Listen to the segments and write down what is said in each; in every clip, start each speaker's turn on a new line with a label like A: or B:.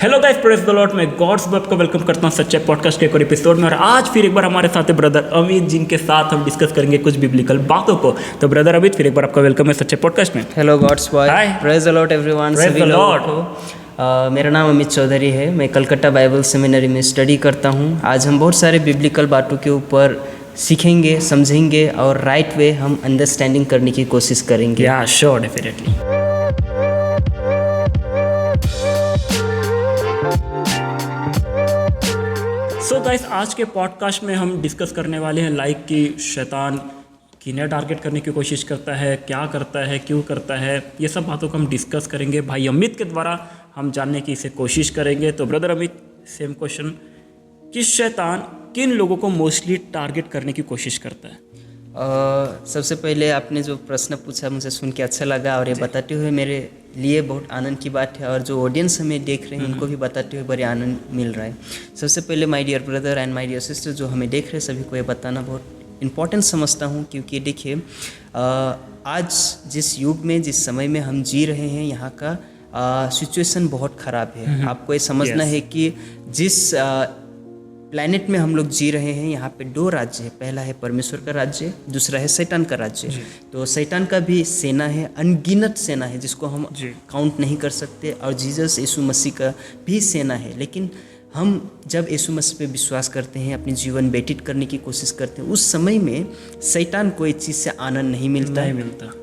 A: Hello guys, praise the Lord. मैं God's word को welcome करता हूं सच्चे पॉडकास्ट के एक और एपिसोड में। और आज फिर एक बार हमारे साथ है ब्रदर अमित, जिनके साथ हम डिस्कस करेंगे कुछ बिब्लिकल बातों को। तो ब्रदर अमित, फिर एक बार आपका वेलकम है सच्चे पॉडकास्ट में।
B: Hello God's boy,
A: hi,
B: praise the Lord everyone.
A: Praise the Lord.
B: मेरा नाम अमित चौधरी है। मैं कलकत्ता बाइबल सेमिनरी में स्टडी करता हूँ। आज हम बहुत सारे बिब्लिकल बातों के ऊपर सीखेंगे, समझेंगे और राइट वे हम अंडरस्टैंडिंग करने की कोशिश करेंगे।
A: या श्योर, डेफिनेटली। सो गाइस, आज के पॉडकास्ट में हम डिस्कस करने वाले हैं लाइक कि शैतान किन्हें टारगेट करने की कोशिश करता है, क्या करता है, क्यों करता है। ये सब बातों को हम डिस्कस करेंगे भाई अमित के द्वारा हम जानने की इसे कोशिश करेंगे। तो ब्रदर अमित, सेम क्वेश्चन, कि शैतान किन लोगों को मोस्टली टारगेट करने की कोशिश करता है?
B: सबसे पहले आपने जो प्रश्न पूछा मुझे सुन के अच्छा लगा और ये बताते हुए मेरे लिए बहुत आनंद की बात है और जो ऑडियंस हमें देख रहे हैं उनको भी बताते हुए बड़े आनंद मिल रहा है। सबसे पहले my dear brother and my dear sister जो हमें देख रहे हैं सभी को ये बताना बहुत इम्पॉर्टेंट समझता हूँ, क्योंकि देखिए आज जिस युग में, जिस समय में हम जी रहे हैं, यहाँ का सिचुएशन बहुत ख़राब है। आपको ये समझना है कि जिस प्लैनेट में हम लोग जी रहे हैं यहाँ पे दो राज्य है। पहला है परमेश्वर का राज्य, दूसरा है शैतान का राज्य। तो शैतान का भी सेना है, अनगिनत सेना है जिसको हम काउंट नहीं कर सकते, और जीसस यीशु मसीह का भी सेना है। लेकिन हम जब यीशु मसीह पे विश्वास करते हैं, अपनी जीवन व्यतीत करने की कोशिश करते हैं, उस समय में शैतान को इस चीज़ से आनंद नहीं मिलता।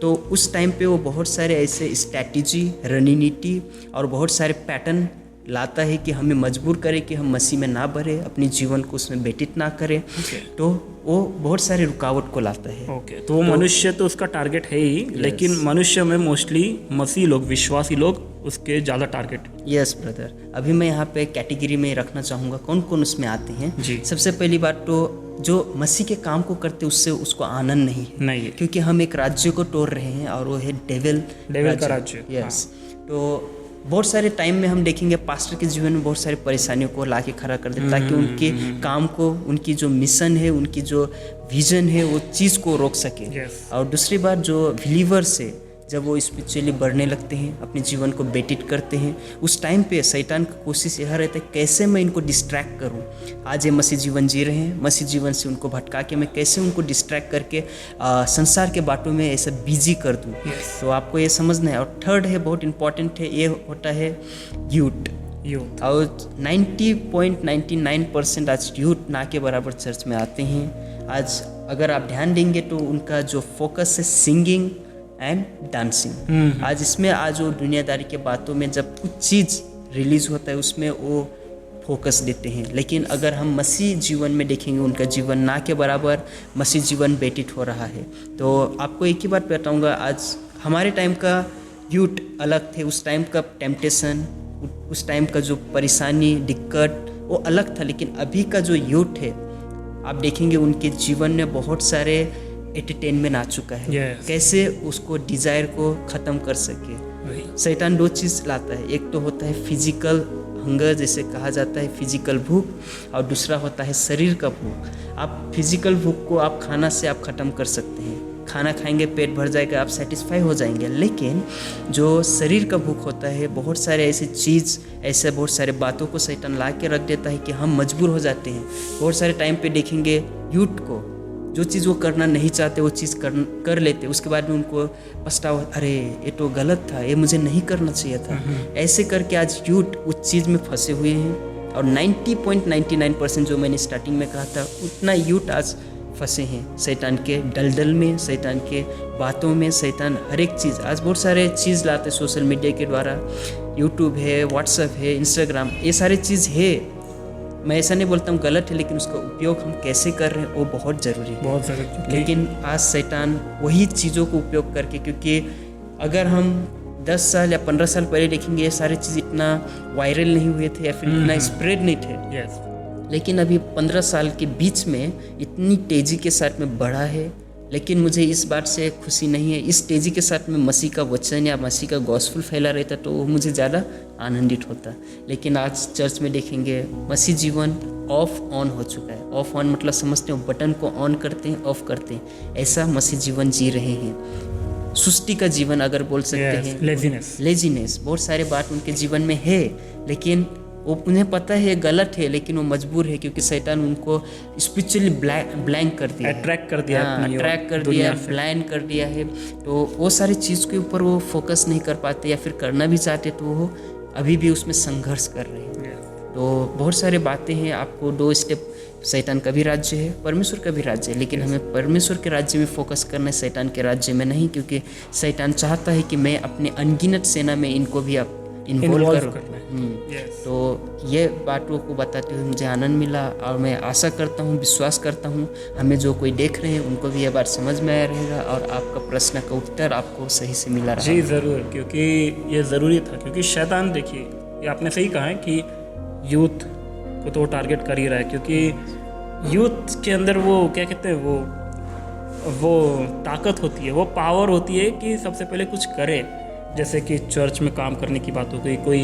B: तो उस टाइम पे वो बहुत सारे ऐसे स्ट्रैटेजी, रणनीति और बहुत सारे पैटर्न लाता है कि हमें मजबूर करे कि हम मसीह में ना बढ़े, अपनी जीवन को उसमें व्यतीत ना करें। तो वो बहुत सारे रुकावट को लाता है।
A: तो वो मनुष्य तो उसका टारगेट है ही, लेकिन मनुष्य में मोस्टली मसीह लोग, विश्वासी लोग उसके ज़्यादा टारगेट।
B: यस ब्रदर, अभी मैं यहाँ पे कैटेगरी में रखना चाहूँगा कौन कौन उसमें आते हैं। सबसे पहली बात तो जो मसीह के काम को करते उससे उसको आनंद नहीं है, क्योंकि हम एक राज्य को तोड़ रहे हैं और वो है डेविल
A: का राज्य।
B: यस। तो बहुत सारे टाइम में हम देखेंगे पास्टर के जीवन में बहुत सारी परेशानियों को ला के खड़ा कर देता ताकि उनके काम को, उनकी जो मिशन है, उनकी जो विजन है, वो चीज़ को रोक सके। और दूसरी बात, जो बिलीवर्स है जब वो स्पिरिचुअली बढ़ने लगते हैं, अपने जीवन को व्यतीत करते हैं, उस टाइम पे शैतान की कोशिश यह रहता है कैसे मैं इनको डिस्ट्रैक्ट करूं। आज ये मसीह जीवन जी रहे हैं, मसीह जीवन से उनको भटका के मैं कैसे उनको डिस्ट्रैक्ट करके संसार के बातों में ऐसा बिजी कर दूं। तो आपको ये समझना है। और थर्ड है, बहुत इंपॉर्टेंट है, ये होता है यूथ। और 90.99% आज यूथ ना के बराबर चर्च में आते हैं। आज अगर आप ध्यान देंगे तो उनका जो फोकस है सिंगिंग एंड डांसिंग। आज इसमें आज वो दुनियादारी के बातों में जब कुछ चीज़ रिलीज होता है उसमें वो फोकस देते हैं। लेकिन अगर हम मसीह जीवन में देखेंगे, उनका जीवन ना के बराबर मसीह जीवन व्यतीत हो रहा है। तो आपको एक ही बात बताऊंगा, आज हमारे टाइम का यूथ अलग थे, उस टाइम का टेम्पटेशन, उस टाइम का जो परेशानी, दिक्कत वो अलग था। लेकिन अभी का जो यूथ है आप देखेंगे उनके जीवन में बहुत सारे एंटरटेनमेंट आ चुका है। कैसे उसको डिज़ायर को ख़त्म कर सके। शैतान दो चीज़ लाता है, एक तो होता है फिजिकल हंगर जैसे कहा जाता है, फिजिकल भूख, और दूसरा होता है शरीर का भूख। आप फिजिकल भूख को आप खाना से आप ख़त्म कर सकते हैं, खाना खाएंगे पेट भर जाएगा, आप सेटिस्फाई हो जाएंगे। लेकिन जो शरीर का भूख होता है, बहुत सारे ऐसी चीज़, ऐसे बहुत सारे बातों को शैतान ला के रख देता है कि हम मजबूर हो जाते हैं। बहुत सारे टाइम पे देखेंगे यूथ को जो चीज़ वो करना नहीं चाहते वो चीज़ कर लेते, उसके बाद में उनको पछतावा, अरे ये तो गलत था, ये मुझे नहीं करना चाहिए था। ऐसे करके आज यूथ उस चीज़ में फंसे हुए हैं। और 90.99% जो मैंने स्टार्टिंग में कहा था, उतना यूथ आज फंसे हैं शैतान के दलदल में, शैतान के बातों में। शैतान हर एक चीज़, आज बहुत सारे चीज़ लाते सोशल मीडिया के द्वारा, यूट्यूब है, व्हाट्सएप है, इंस्टाग्राम, ये सारी चीज़ है। मैं ऐसा नहीं बोलता हूँ गलत है, लेकिन उसका उपयोग हम कैसे कर रहे हैं वो बहुत ज़रूरी है, बहुत ज़रूरी। लेकिन आज शैतान वही चीज़ों को उपयोग करके, क्योंकि अगर हम 10 साल या 15 साल पहले देखेंगे ये सारी चीज़ इतना वायरल नहीं हुए थे या फिर इतना स्प्रेड नहीं थे। लेकिन अभी 15 साल के बीच में इतनी तेज़ी के साथ में बढ़ा है। लेकिन मुझे इस बात से खुशी नहीं है, इस तेज़ी के साथ में मसीह का वचन या मसीह का गॉस्पेल फैला रहता तो वो मुझे ज़्यादा आनंदित होता। लेकिन आज चर्च में देखेंगे मसीह जीवन ऑफ ऑन हो चुका है। ऑफ ऑन मतलब समझते हो, बटन को ऑन करते हैं, ऑफ करते हैं, ऐसा मसीह जीवन जी रहे हैं। सुस्ती का जीवन अगर बोल सकते हैं, लेजीनेस बहुत सारे बात उनके जीवन में है, लेकिन वो उन्हें पता है ये गलत है, लेकिन वो मजबूर है क्योंकि शैतान उनको स्पिरिचुअली ब्लैंक कर दिया,
A: अट्रैक्ट कर दिया,
B: अट्रैक्ट कर दिया, ब्लाइंड कर दिया है। तो वो सारी चीज़ के ऊपर वो फोकस नहीं कर पाते, या फिर करना भी चाहते तो वो अभी भी उसमें संघर्ष कर रहे हैं। तो बहुत सारी बातें हैं। आपको 2 स्टेप, शैतान का भी राज्य है, परमेश्वर का भी राज्य है, लेकिन हमें परमेश्वर के राज्य में फोकस करना है, शैतान के राज्य में नहीं, क्योंकि शैतान चाहता है कि मैं अपने अनगिनत सेना में इनको भी इन्वॉल्व करूँ। तो ये बातों को बताते हुए मुझे आनंद मिला, और मैं आशा करता हूँ, विश्वास करता हूँ हमें जो कोई देख रहे हैं उनको भी ये बात समझ में आया रहेगा, और आपका प्रश्न का उत्तर आपको सही से मिला रहा।
A: जी ज़रूर, क्योंकि ये ज़रूरी था, क्योंकि शैतान, देखिए ये आपने सही कहा है कि यूथ को तो टारगेट कर ही रहा है, क्योंकि यूथ के अंदर वो क्या कहते हैं, वो ताकत होती है, वो पावर होती है कि सबसे पहले कुछ करे। जैसे कि चर्च में काम करने की बात हो गई, कोई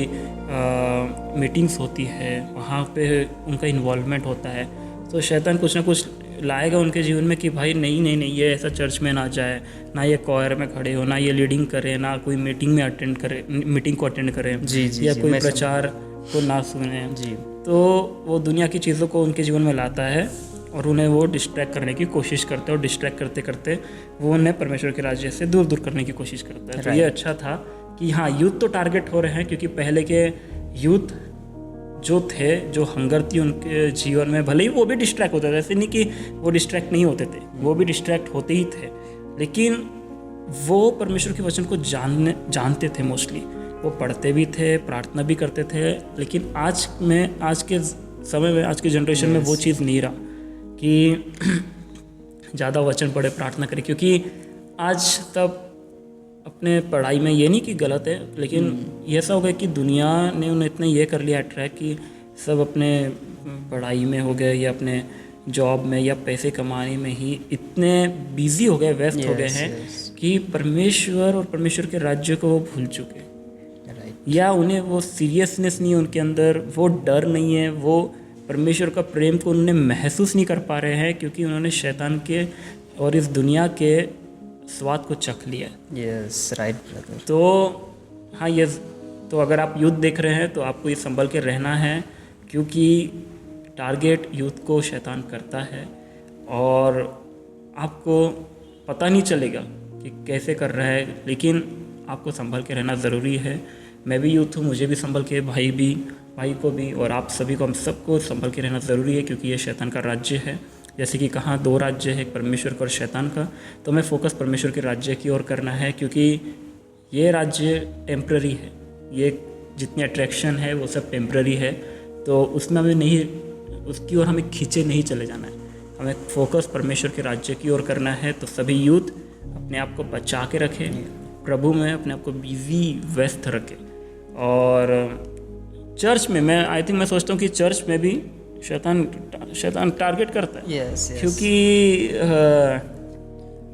A: मीटिंग्स होती है, वहाँ पे उनका इन्वॉल्वमेंट होता है, तो शैतान कुछ ना कुछ लाएगा उनके जीवन में कि भाई नहीं ये ऐसा चर्च में ना जाए, ना ये कॉयर में खड़े हो, ना ये लीडिंग करे, ना कोई मीटिंग में अटेंड करे, मीटिंग को अटेंड करें, या कोई प्रचार को ना सुने जी। तो वो दुनिया की चीज़ों को उनके जीवन में लाता है और उन्हें वो डिस्ट्रैक्ट करने की कोशिश करते हैं, और डिस्ट्रैक्ट करते करते वो उन्हें परमेश्वर के राज्य से दूर करने की कोशिश करता है। तो ये अच्छा था कि हाँ, यूथ तो टारगेट हो रहे हैं, क्योंकि पहले के यूथ जो थे, जो हंगर थी उनके जीवन में, भले ही वो भी डिस्ट्रैक्ट होते थे, ऐसे नहीं कि वो डिस्ट्रैक्ट नहीं होते थे, वो भी डिस्ट्रैक्ट होते ही थे, लेकिन वो परमेश्वर के वचन को जानते थे। मोस्टली वो पढ़ते भी थे, प्रार्थना भी करते थे, लेकिन आज के समय में, आज के जनरेशन में वो चीज़ नहीं रहा कि ज़्यादा वचन पढ़े, प्रार्थना करें, क्योंकि आज तब अपने पढ़ाई में, ये नहीं कि गलत है, लेकिन ये ऐसा हो गया कि दुनिया ने उन्हें इतना ये कर लिया अट्रैक्ट कि सब अपने पढ़ाई में हो गए, या अपने जॉब में, या पैसे कमाने में ही इतने बिजी हो गए, व्यस्त हो गए हैं कि परमेश्वर और परमेश्वर के राज्य को वो भूल चुके, या उन्हें वो सीरियसनेस नहीं है उनके अंदर, वो डर नहीं है, वो परमेश्वर का प्रेम को उन्हें महसूस नहीं कर पा रहे हैं, क्योंकि उन्होंने शैतान के और इस दुनिया के स्वाद को चख लिया है।
B: Yes, right brother.
A: तो हाँ, ये तो अगर आप यूथ देख रहे हैं तो आपको ये संभल के रहना है, क्योंकि टारगेट यूथ को शैतान करता है, और आपको पता नहीं चलेगा कि कैसे कर रहा है, लेकिन आपको संभल के रहना ज़रूरी है। मैं भी यूथ हूँ, मुझे भी संभल के, भाई को भी, और आप सभी को, हम सबको संभल के रहना ज़रूरी है, क्योंकि ये शैतान का राज्य है। जैसे कि कहाँ 2 राज्य है, एक परमेश्वर का और शैतान का, तो हमें फोकस परमेश्वर के राज्य की ओर करना है, क्योंकि ये राज्य टेम्प्ररी है, ये जितनी अट्रैक्शन है वो सब टेम्प्ररी है, तो उसमें हमें नहीं, उसकी ओर हमें खींचे नहीं चले जाना है, हमें फोकस परमेश्वर के राज्य की ओर करना है। तो सभी यूथ अपने आप को बचा के रखें, प्रभु में अपने आप को बिजी, व्यस्त रखें। और चर्च में मैं सोचता हूँ कि चर्च में भी शैतान टारगेट करता है।
B: yes.
A: क्योंकि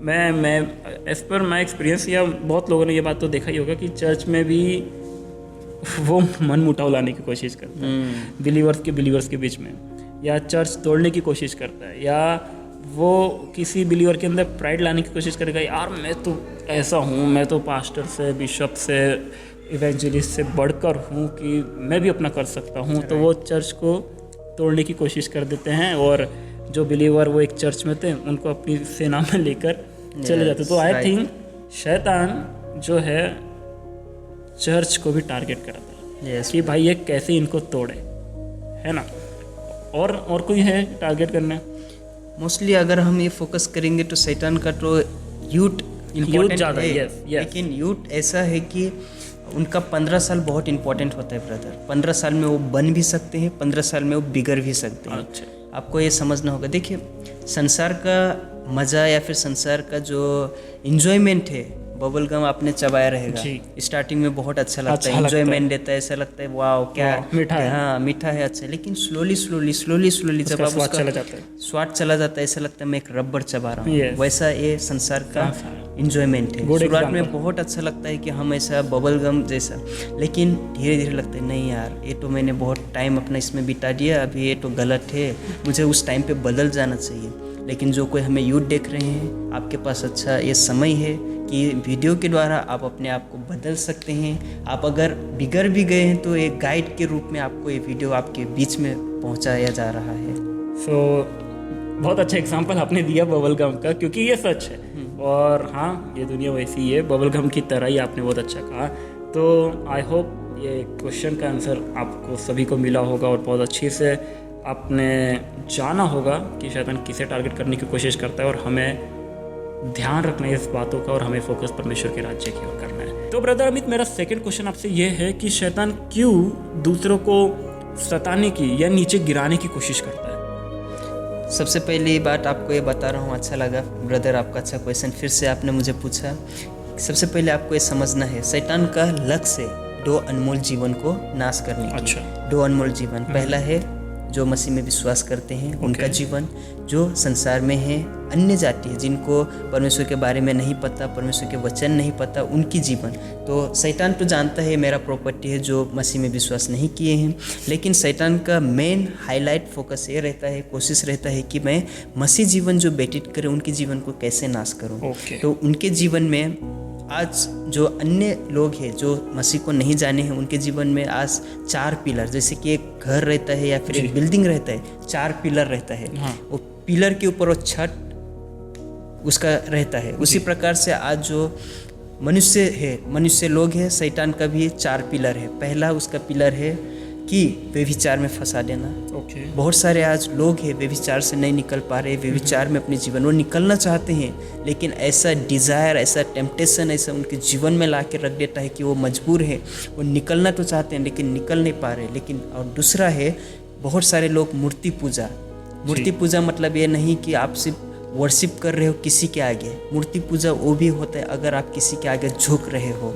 A: मैं एज पर माई एक्सपीरियंस, या बहुत लोगों ने ये बात तो देखा ही होगा कि चर्च में भी वो मन मुटाव लाने की कोशिश करता है बिलीवर्स के बीच में, या चर्च तोड़ने की कोशिश करता है, या वो किसी बिलीवर के अंदर प्राइड लाने की कोशिश करेगा, यार मैं तो ऐसा हूँ, मैं तो पास्टर से, बिशप से, इवेंजलिस्ट से बढ़कर हूँ कि मैं भी अपना कर सकता हूँ। तो वो चर्च को तोड़ने की कोशिश कर देते हैं, और जो बिलीवर वो एक चर्च में थे उनको अपनी सेना में लेकर चले जाते। तो आई थिंक शैतान जो है चर्च को भी टारगेट करता है कि भाई ये कैसे इनको तोड़े, है ना। और कोई है टारगेट करना?
B: मोस्टली अगर हम ये फोकस करेंगे तो शैतान का तो यूथ
A: ज़्यादा है,
B: लेकिन यूथ ऐसा है कि उनका 15 साल बहुत इंपॉर्टेंट होता है ब्रदर। 15 साल में वो बन भी सकते हैं, 15 साल में वो बिगड़ भी सकते हैं।
A: अच्छा।
B: आपको ये समझना होगा। देखिए, संसार का मज़ा या फिर संसार का जो इन्जॉयमेंट है, बबल गम आपने चबाया रहेगा, स्टार्टिंग में बहुत अच्छा लगता है, एंजॉयमेंट देता है, ऐसा लगता है वाओ क्या
A: मीठा है,
B: हाँ मीठा है, अच्छा। लेकिन स्लोली जब आप उसका स्वाद चला जाता है, ऐसा लगता है मैं एक रबर चबा रहा हूँ। वैसा ये संसार का एंजॉयमेंट है। शुरुआत में बहुत अच्छा लगता है कि हम ऐसा बबल गम जैसा, लेकिन धीरे धीरे लगता है नहीं यार, ये तो मैंने बहुत टाइम अपना इसमें बिता दिया, अभी ये तो गलत है, मुझे उस टाइम पे बदल जाना चाहिए। लेकिन जो कोई हमें यूथ देख रहे हैं, आपके पास अच्छा ये समय है कि वीडियो के द्वारा आप अपने आप को बदल सकते हैं। आप अगर बिगड़ भी गए हैं तो एक गाइड के रूप में आपको ये वीडियो आपके बीच में पहुंचाया जा रहा है।
A: बहुत अच्छा एग्जांपल आपने दिया बबल गम का, क्योंकि ये सच है। और हाँ, ये दुनिया वैसी ही है, बबल गम की तरह ही आपने बहुत अच्छा कहा। तो आई होप ये क्वेश्चन का आंसर आपको सभी को मिला होगा और बहुत अच्छे से आपने जाना होगा कि शैतान किसे टारगेट करने की कोशिश करता है और हमें ध्यान रखना है इस बातों का और हमें फोकस परमेश्वर के राज्य की ओर करना है। तो ब्रदर अमित, मेरा सेकंड क्वेश्चन आपसे ये है कि शैतान क्यों दूसरों को सताने की या नीचे गिराने की कोशिश करता है?
B: सबसे पहली बात आपको ये बता रहा हूँ, अच्छा लगा ब्रदर आपका अच्छा क्वेश्चन फिर से आपने मुझे पूछा। सबसे पहले आपको ये समझना है, शैतान का लक्ष्य है 2 अनमोल जीवन को नाश करने की।
A: अच्छा।
B: 2 अनमोल जीवन, पहला है जो मसीह में विश्वास करते हैं उनका जीवन, जो संसार में है अन्य जाति है जिनको परमेश्वर के बारे में नहीं पता, परमेश्वर के वचन नहीं पता, उनकी जीवन। तो शैतान तो जानता है मेरा प्रॉपर्टी है जो मसीह में विश्वास नहीं किए हैं, लेकिन शैतान का मेन हाईलाइट फोकस ये रहता है, कोशिश रहता है कि मैं मसीह जीवन जो व्यतीत करें उनके जीवन को कैसे नाश करूं। तो उनके जीवन में आज जो अन्य लोग हैं जो मसीह को नहीं जाने हैं, उनके जीवन में आज 4 पिलर, जैसे कि एक घर रहता है या फिर एक बिल्डिंग रहता है, 4 पिलर रहता है।
A: हाँ।
B: वो पिलर के ऊपर वो छत उसका रहता है। उसी प्रकार से आज जो मनुष्य है, मनुष्य लोग हैं, शैतान का भी 4 पिलर है। पहला उसका पिलर है कि व्यभिचार में फंसा देना। बहुत सारे आज लोग हैं व्यभिचार से नहीं निकल पा रहे, व्यभिचार में अपने जीवन वो निकलना चाहते हैं, लेकिन ऐसा डिज़ायर, ऐसा टेम्पटेशन ऐसा उनके जीवन में ला के रख देता है कि वो मजबूर है, वो निकलना तो चाहते हैं लेकिन निकल नहीं पा रहे। लेकिन और दूसरा है, बहुत सारे लोग मूर्ति पूजा। मूर्ति पूजा मतलब ये नहीं कि आप सिर्फ वर्शिप कर रहे हो किसी के आगे। मूर्ति पूजा वो भी होता है अगर आप किसी के आगे झुक रहे हो,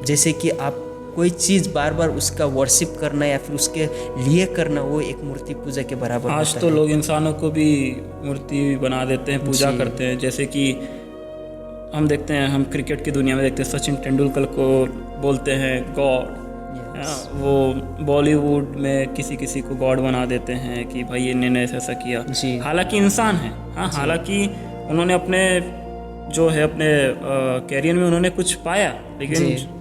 B: जैसे कि आप कोई चीज़ बार बार उसका वर्शिप करना या फिर उसके लिए करना, वो एक मूर्ति पूजा के बराबर होता है।
A: आज तो लोग इंसानों को भी मूर्ति बना देते हैं, पूजा करते हैं। जैसे कि हम देखते हैं, हम क्रिकेट की दुनिया में देखते हैं, सचिन तेंदुलकर को बोलते हैं गॉड। वो बॉलीवुड में किसी किसी को गॉड बना देते हैं कि भाई इन्होंने ऐसा किया। हालांकि इंसान है, हाँ, हालांकि उन्होंने अपने जो है अपने कैरियर में उन्होंने कुछ पाया, लेकिन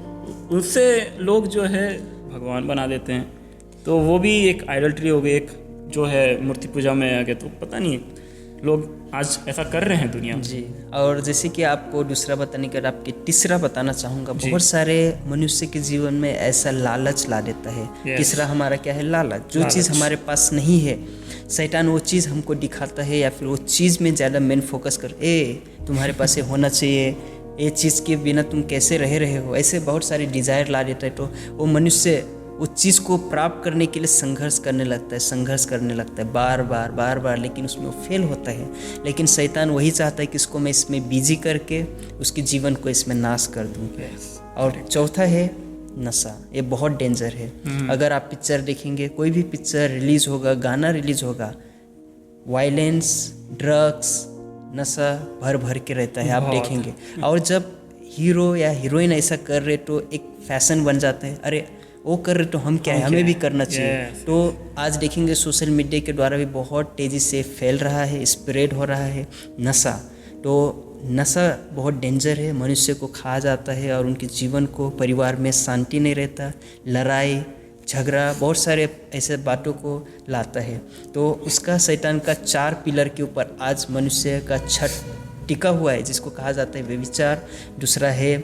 A: उससे लोग जो है भगवान बना देते हैं। तो वो भी एक आइडल्ट्री हो गई, एक जो है मूर्ति पूजा में आ गए। तो पता नहीं लोग आज ऐसा कर रहे हैं दुनिया में।
B: जी। और जैसे कि आपको दूसरा बताने के बाद आपके तीसरा बताना चाहूँगा, बहुत सारे मनुष्य के जीवन में ऐसा लालच ला देता है। तीसरा हमारा क्या है? लालच। जो चीज़ हमारे पास नहीं है, शैतान वो चीज़ हमको दिखाता है या फिर वो चीज़ में ज़्यादा मेन फोकस कर, तुम्हारे पास ये होना चाहिए, ये चीज़ के बिना तुम कैसे रह रहे हो, ऐसे बहुत सारे डिज़ायर ला देता है। तो वो मनुष्य उस चीज़ को प्राप्त करने के लिए संघर्ष करने लगता है बार बार, लेकिन उसमें वो फेल होता है। लेकिन शैतान वही चाहता है कि इसको मैं इसमें बिजी करके उसके जीवन को इसमें नाश कर दूँ। और चौथा है नशा। ये बहुत डेंजर है। अगर आप पिक्चर देखेंगे, कोई भी पिक्चर रिलीज़ होगा, गाना रिलीज़ होगा, वायलेंस, ड्रग्स, नशा भर भर के रहता है, आप देखेंगे। और जब हीरो या हीरोइन ऐसा कर रहे तो एक फैशन बन जाता है, अरे वो कर रहे तो हम क्या है, हमें भी करना चाहिए। तो आज देखेंगे सोशल मीडिया के द्वारा भी बहुत तेज़ी से फैल रहा है, स्प्रेड हो रहा है नशा। तो नशा बहुत डेंजर है, मनुष्य को खा जाता है और उनके जीवन को, परिवार में शांति नहीं रहता, लड़ाई झगड़ा, बहुत सारे ऐसे बातों को लाता है। तो उसका शैतान का 4 पिलर के ऊपर आज मनुष्य का छठ टिका हुआ है, जिसको कहा जाता है व्यभिचार, दूसरा है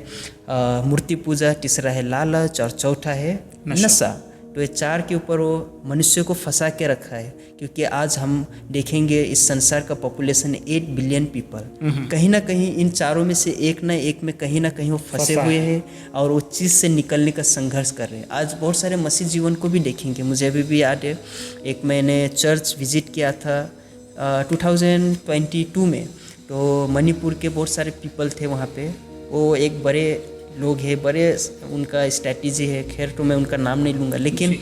B: मूर्ति पूजा, तीसरा है लालच और चौथा है नशा। तो ये 4 के ऊपर वो मनुष्य को फंसा के रखा है, क्योंकि आज हम देखेंगे इस संसार का पॉपुलेशन 8 बिलियन पीपल, कहीं ना कहीं इन चारों में से एक ना एक में कहीं ना कहीं वो फंसे हुए हैं और वो चीज़ से निकलने का संघर्ष कर रहे हैं। आज बहुत सारे मसीह जीवन को भी देखेंगे, मुझे अभी भी याद है, एक मैंने चर्च विजिट किया था 2022 में। तो मणिपुर के बहुत सारे पीपल थे वहाँ पे। वो एक बड़े लोग हैं, बड़े उनका स्ट्रैटेजी है, खैर तो मैं उनका नाम नहीं लूँगा, लेकिन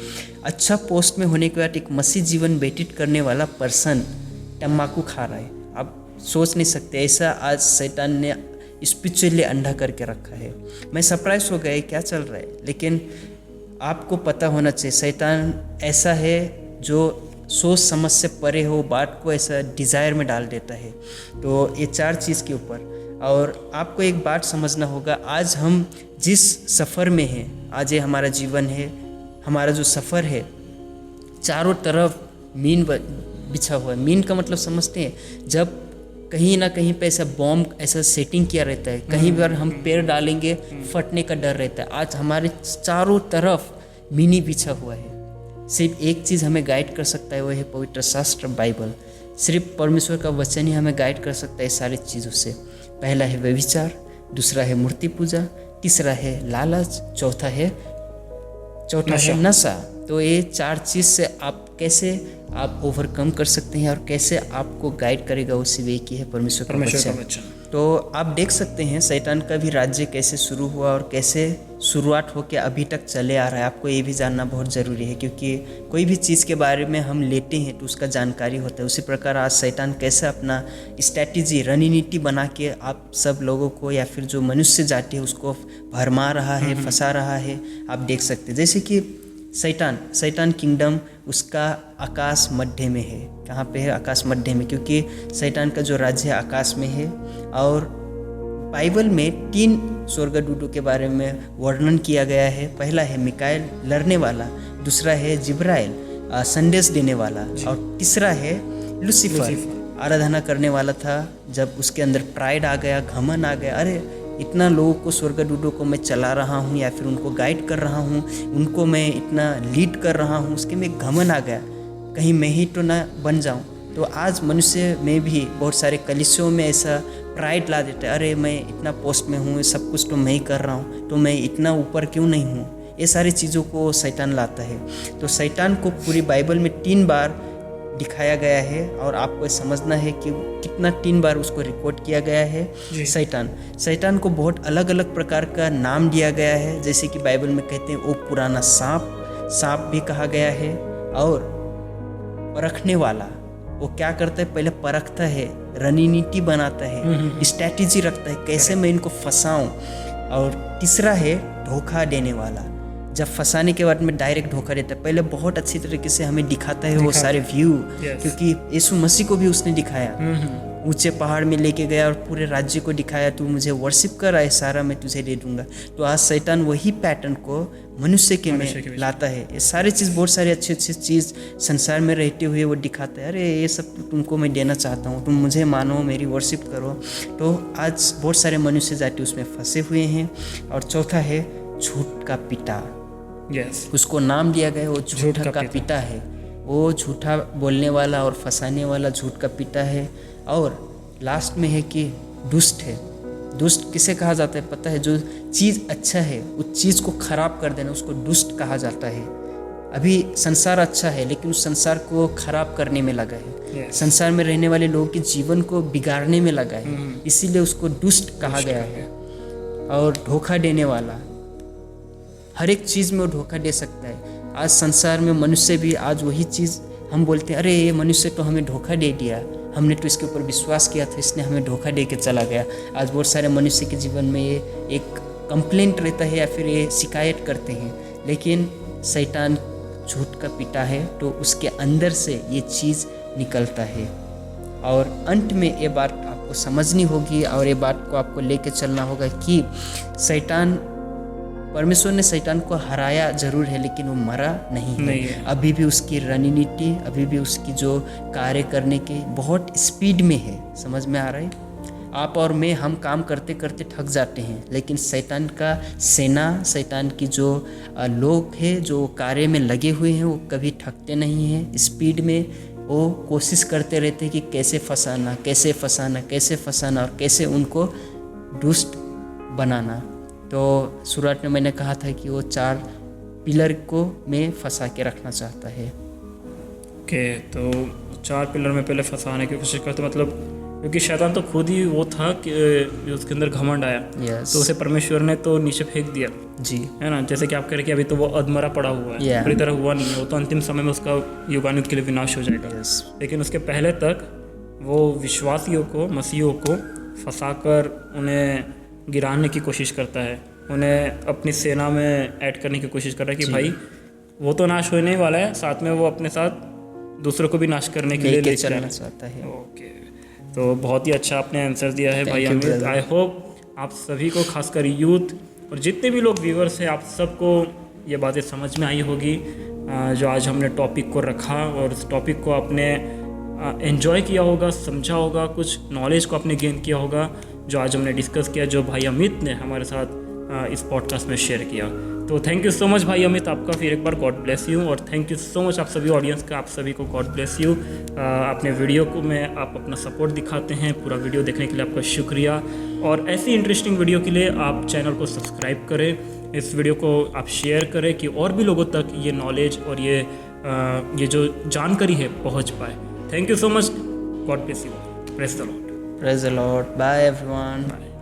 B: अच्छा पोस्ट में होने के बाद एक मसीह जीवन व्यतीत करने वाला पर्सन तम्बाकू खा रहा है। आप सोच नहीं सकते, ऐसा आज शैतान ने स्पिरिचुअली अंधा करके रखा है। मैं सरप्राइज हो गया क्या चल रहा है, लेकिन आपको पता होना चाहिए शैतान ऐसा है जो सोच समझ से परे हो, बात को ऐसा डिज़ायर में डाल देता है। तो ये 4 चीज़ के ऊपर। और आपको एक बात समझना होगा, आज हम जिस सफ़र में हैं, आज ये हमारा जीवन है, हमारा जो सफ़र है, चारों तरफ मीन बिछा हुआ है। मीन का मतलब समझते हैं, जब कहीं ना कहीं पे ऐसा बॉम्ब ऐसा सेटिंग किया रहता है, कहीं पर हम पैर डालेंगे फटने का डर रहता है। आज हमारे चारों तरफ मीनी बिछा हुआ है। सिर्फ एक चीज़ हमें गाइड कर सकता है, वो है पवित्र शास्त्र बाइबल। सिर्फ परमेश्वर का वचन ही हमें गाइड कर सकता है सारी चीज़ों से। पहला है व्यभिचार, दूसरा है मूर्ति पूजा, तीसरा है लालच, चौथा है नशा। तो ये 4 चीज़ से आप कैसे आप ओवरकम कर सकते हैं और कैसे आपको गाइड करेगा, वो सिर्फ एक ही है, परमेश्वर का वचन। तो आप देख सकते हैं शैतान का भी राज्य कैसे शुरू हुआ और कैसे शुरुआत होकर अभी तक चले आ रहा है। आपको ये भी जानना बहुत ज़रूरी है, क्योंकि कोई भी चीज़ के बारे में हम लेते हैं तो उसका जानकारी होता है। उसी प्रकार आज शैतान कैसे अपना स्ट्रैटेजी, रणनीति बना के आप सब लोगों को या फिर जो मनुष्य जाति है उसको भरमा रहा है, फंसा रहा है, आप देख सकते हैं। जैसे कि शैतान किंगडम उसका आकाश मध्य में है। कहाँ पे है? आकाश मध्य में, क्योंकि शैतान का जो राज्य है आकाश में है। और बाइबल में 3 स्वर्गदूतों के बारे में वर्णन किया गया है। पहला है मिकाएल, लड़ने वाला, दूसरा है जिब्राइल, संदेश देने वाला, और तीसरा है लूसीफर, आराधना करने वाला था। जब उसके अंदर प्राइड आ गया, घमंड आ गया, अरे इतना लोगों को, स्वर्गदूतों को मैं चला रहा हूँ या फिर उनको गाइड कर रहा हूँ, उनको मैं इतना लीड कर रहा हूँ, उसके में घमंड आ गया, कहीं मैं ही तो ना बन जाऊँ। तो आज मनुष्य में भी बहुत सारे कलीसियों में ऐसा प्राइड ला देता है, अरे मैं इतना पोस्ट में हूँ, सब कुछ तो मैं ही कर रहा हूँ, तो मैं इतना ऊपर क्यों नहीं हूँ। ये सारी चीज़ों को शैतान लाता है। तो शैतान को पूरी बाइबल में 3 बार दिखाया गया है, और आपको समझना है कि कितना 3 बार उसको रिकॉर्ड किया गया है। शैतान को बहुत अलग अलग प्रकार का नाम दिया गया है। जैसे कि बाइबल में कहते हैं वो पुराना सांप भी कहा गया है। और परखने वाला, वो क्या करता है, पहले परखता है, रणनीति बनाता है, स्ट्रैटेजी रखता है, कैसे मैं इनको फंसाऊं। और तीसरा है धोखा देने वाला, जब फंसाने के बाद में डायरेक्ट धोखा देता है। पहले बहुत अच्छी तरीके से हमें दिखाता है वो सारे व्यू, क्योंकि यीशु मसीह को भी उसने दिखाया, ऊंचे पहाड़ में लेके गया और पूरे राज्य को दिखाया, तू मुझे वर्शिप कर रहा है, सारा मैं तुझे दे दूंगा। तो आज शैतान वही पैटर्न को मनुष्य के में लाता है। ये सारी चीज़, बहुत सारी अच्छी अच्छी चीज़ संसार में रहते हुए वो दिखाता है, अरे ये सब तुमको मैं देना चाहता हूँ, तुम मुझे मानो, मेरी वर्शिप करो। तो आज बहुत सारे मनुष्य जाति उसमें फंसे हुए हैं। और चौथा है झूठ का पिता। उसको नाम दिया गया, वो झूठ का पिता है। वो झूठा बोलने वाला और फंसाने वाला झूठ का पिता है। और लास्ट में है कि दुष्ट है। दुष्ट किसे कहा जाता है पता है? जो चीज़ अच्छा है उस चीज़ को खराब कर देना, उसको दुष्ट कहा जाता है। अभी संसार अच्छा है लेकिन उस संसार को खराब करने में लगा है, संसार में रहने वाले लोगों के जीवन को बिगाड़ने में लगा है, इसीलिए उसको दुष्ट कहा गया है। और धोखा देने वाला, हर एक चीज़ में वो धोखा दे सकता है। आज संसार में मनुष्य भी आज वही चीज़ हम बोलते हैं, अरे ये मनुष्य तो हमें धोखा दे दिया, हमने तो इसके ऊपर विश्वास किया था, इसने हमें धोखा दे के चला गया। आज बहुत सारे मनुष्य के जीवन में ये एक कंप्लेंट रहता है या फिर ये शिकायत करते हैं, लेकिन शैतान झूठ का पिता है तो उसके अंदर से ये चीज़ निकलता है। और अंत में ये बात आपको समझनी होगी और ये बात को आपको लेके चलना होगा कि परमेश्वर ने शैतान को हराया जरूर है, लेकिन वो मरा नहीं है। अभी भी उसकी रणनीति, अभी भी उसकी जो कार्य करने की बहुत स्पीड में है। समझ में आ रहा है? आप और मैं, हम काम करते करते थक जाते हैं, लेकिन शैतान का सेना, शैतान की जो लोग हैं जो कार्य में लगे हुए हैं, वो कभी थकते नहीं हैं। स्पीड में वो कोशिश करते रहते हैं कि कैसे फंसाना, कैसे फंसाना, कैसे फंसाना और कैसे उनको दुष्ट बनाना। तो शुरुआत में मैंने कहा था कि वो 4 पिलर को में फंसा के रखना चाहता है।
A: ओके, तो 4 पिलर में पहले फंसाने की कोशिश करते, मतलब क्योंकि शैतान तो खुद ही वो था कि उसके अंदर घमंड आया, तो उसे परमेश्वर ने तो नीचे फेंक दिया
B: जी,
A: है ना। जैसे कि आप कह रहे कि अभी तो वो अधमरा पड़ा हुआ है, पूरी तरह हुआ नहीं है, वो तो अंतिम समय में उसका युगानुयुग के लिए विनाश हो जाएगा। लेकिन उसके पहले तक वो विश्वासियों को, मसीहों को फंसाकर उन्हें गिराने की कोशिश करता है, उन्हें अपनी सेना में ऐड करने की कोशिश कर रहा है कि भाई वो तो नाश होने वाला है, साथ में वो अपने साथ दूसरों को भी नाश करने के लिए
B: लेके
A: लेकर
B: चलना चाहता है।
A: ओके, तो बहुत ही अच्छा आपने आंसर दिया है भाई
B: Thank you,
A: Amit.
B: brother.
A: I hope आप सभी को, खासकर यूथ और जितने भी लोग व्यूअर्स हैं, आप सबको ये बातें समझ में आई होगी जो आज हमने टॉपिक को रखा, और इस टॉपिक को आपने एंजॉय किया होगा, समझा होगा, कुछ नॉलेज को आपने गेन किया होगा जो आज हमने डिस्कस किया, जो भाई अमित ने हमारे साथ इस पॉडकास्ट में शेयर किया। तो थैंक यू सो मच भाई अमित, आपका फिर एक बार गॉड ब्लेस यू, और थैंक यू सो मच आप सभी ऑडियंस का, आप सभी को गॉड ब्लेस यू। अपने वीडियो को में आप अपना सपोर्ट दिखाते हैं, पूरा वीडियो देखने के लिए आपका शुक्रिया, और ऐसी इंटरेस्टिंग वीडियो के लिए आप चैनल को सब्सक्राइब करें, इस वीडियो को आप शेयर करें कि और भी लोगों तक ये नॉलेज और ये जो जानकारी है पहुंच पाए। Thank you so much, God bless you, praise the Lord.
B: Praise the Lord. Bye everyone.
A: Bye.